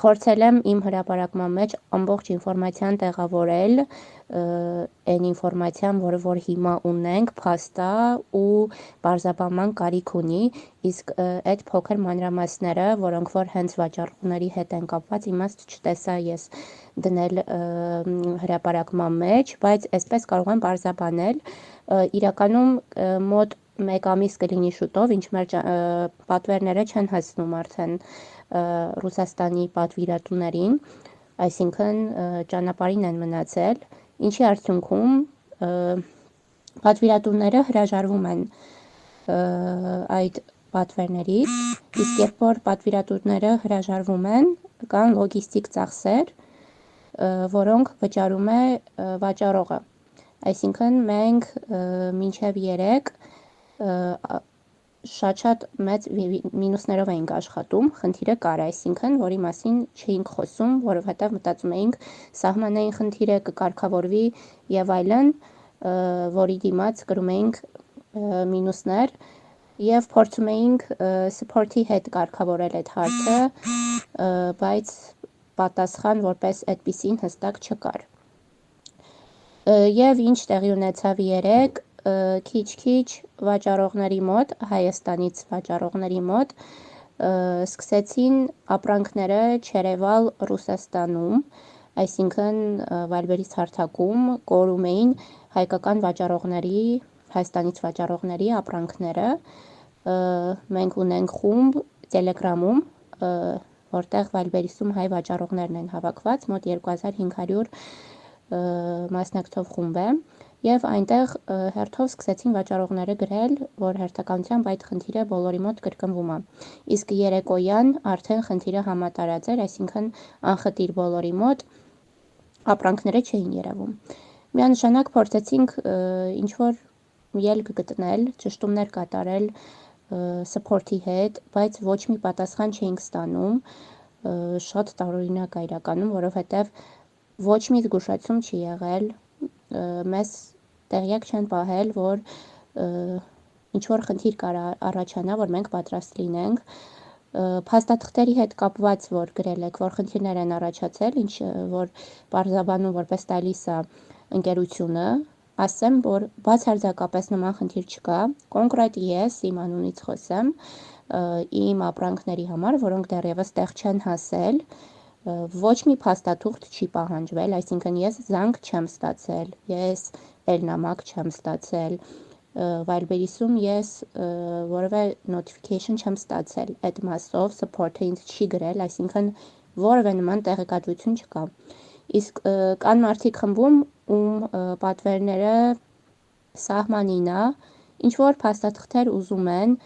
Փորձել եմ իմ հրապարակման մեջ ամբողջ ինֆորմացիան տեղավորել, այն ինֆորմացիան, որ հիմա ունենք, փաստա ու բարձրաբանման կարիք ունի, իսկ այդ փոքր մանրամասները, որոնք որ հենց վաճառողների հետ են կապված, իմաստ չտեսա ես դնել հրապարակման մեջ, բայց այսպես կարող եմ բարձրաբանել, իրականում մոտ 1 ամիս կլինի շուտով, ինչ մեր պատվերները չեն հասնում արդեն Ռուսաստանի պատվիրատուներին, այսինքն ճանապարհին են մնացել, ինչի արդյունքում պատվիրատուները հրաժարվում են այդ պատվերներից, իսկ երբ որ պատվիրատուները հրաժարվում են, կան լոգիստիկ ծախսեր, որոնք վճարում է վաճառողը, այսինքն մենք մինչև 3 շատ մեծ մինուսներով էինք աշխատում, խնդիրը կար, այսինքն, որի մասին չէինք խոսում, որովհետև մտածում էինք սահմանային խնդիրը կկարգավորվի եւ այլն, որի դիմաց կրում էինք մինուսներ եւ փորձում էինք support-ի հետ կարգավորել այդ հարցը, բայց պատասխան որպես այդպիսին հստակ չկար։ Եվ ինչ տեղի ունեցավ 3 քիչ-քիչ վաճառողների մոտ, Հայաստանից վաճառողների մոտ սկսեցին ապրանքները չերևալ Ռուսաստանում, այսինքն Viber-ից հարթակում կորում էին հայկական վաճառողների, Հայաստանից վաճառողների ապրանքները, մենք ունենք խումբ Telegram-ում, որտեղ Viber-ում հայ վաճառողներն են հավաքված, մոտ 2500 մասնակցող խումբ է, եւ այնտեղ հերթով սկսեցին վաճառողները գրել, որ հերթականությամբ այդ խնդիրը բոլորի մոտ կրկնվում է, իսկ երեկոյան արդեն խնդիրը համատարած էր, այսինքն անխտիր բոլորի մոտ ապրանքները չէին երևում։ Միանշանակ փորձեցինք ինչ-որ ելք գտնել, ճշտումներ կատարել support-ի հետ, բայց ոչ մի պատասխան չէինք ստանում, շատ տարօրինակ է իրականում, որովհետև ոչ մի զգուշացում չի եղել, մեզ տեղյակ չեն պահել, որ ինչ-որ խնդիր կար առաջանա, որ մենք պատրաստ լինենք, փաստաթղթերի հետ կապված, որ գրել եք, որ խնդիրներ են առաջացել, ինչ որ բարձրաբանում որպես տալիս է ընկերությունը, ասեմ, որ բացարձակապես նման խնդիր չկա, կոնկրետ ես իմ անունից խոսեմ, իմ ապրանքների համար, որոնք դեռևս տեղ չեն հասել, ոչ մի փաստաթուղթ չի պահանջվել, այսինքն ես զանգ չեմ ստացել, ես էլնամակ չեմ ստացել, Viber-ում ես որևէ notification չեմ ստացել, այդ մասով support-ը ինձ չի գրել, այսինքն որևէ նման տեղեկատվություն չկա, իսկ կան մարդիկ խմբում, ում պատվերները սահմանին է, ինչ-որ փաստաթղթեր ուզում են,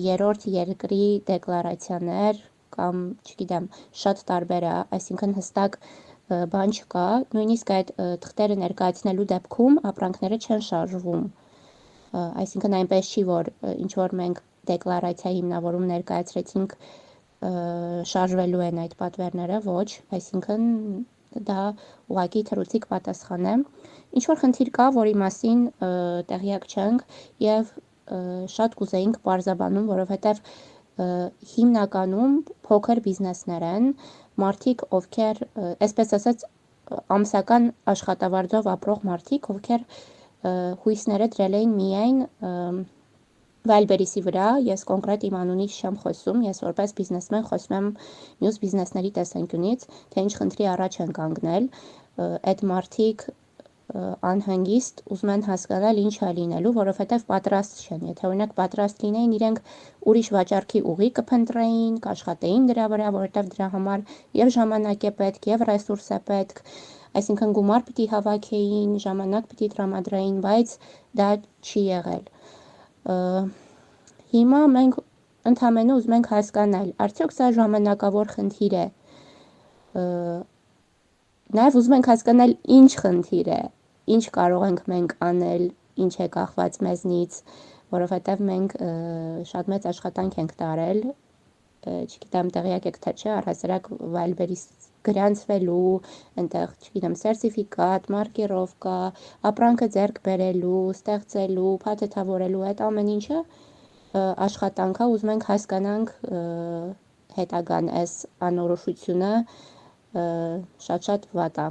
երրորդ երկրի դեկլարացիաներ, կամ, չգիտեմ, շատ տարբեր է, այսինքն հստակ բան չկա, նույնիսկ այդ թղթերը ներկայացնելու դեպքում ապրանքները չեն շարժվում, այսինքն այնպես չի, որ ինչ-որ մենք դեկլարացիա հիմնավորում ներկայացրեցինք, շարժվելու են այդ պատվերները, ոչ, այսինքն դա ուղղակի թռուցիկ պատասխան է, ինչ-որ խնդիր կա, որի մասին տեղյակ չենք եւ շատ կուզեինք բարձրաբանում, որովհետեւ հիմնականում փոքր բիզնեսներ են, մարդիկ, ովքեր, այսպես ասած, ամսական աշխատավարձով ապրող մարդիկ, ովքեր հույսները դրել էին միայն Viber-ի վրա, ես կոնկրետ իմ անունից չեմ խոսում, ես որպես բիզնեսմեն խոսում եմ մյուս բիզնեսների տեսանկյունից, թե ինչ խնդրի առաջ են կանգնել, այդ մարդիկ անհանգիստ ուզում են հասկանալ ինչ է լինելու, որովհետև պատրաստ չեն, եթե օրինակ պատրաստ լինեին, իրենք ուրիշ վաճառքի ուղի կփնտրեին, կաշխատեին դրա վրա, որովհետև դրա համար եւ ժամանակ է պետք, եւ ռեսուրս է պետք, այսինքն գումար պիտի հավաքեին, ժամանակ պիտի տրամադրեին, բայց դա չի եղել։ Հիմա մենք ընդհանրապես ուզում ենք հասկանալ, արդյոք սա ժամանակավոր խնդիր է։ Նաև ուզում ենք հասկանալ ինչ խնդիր է, ինչ կարող ենք մենք անել, ինչ է կախված մեզնից, որովհետև մենք շատ մեծ աշխատանք ենք տարել, չգիտեմ տեղյակ եք թե չէ, առհասարակ Viber-ի գրանցվելու, այնտեղ, չգիտեմ, սերտիֆիկատ, մարկիրովկա, ապրանքը ձեռք բերելու, ստեղծելու, փաթեթավորելու, այդ ամեն ինչը աշխատանք է, ուզում ենք հասկանանք հետագան այս անորոշությունը շատ-շատ վատ է։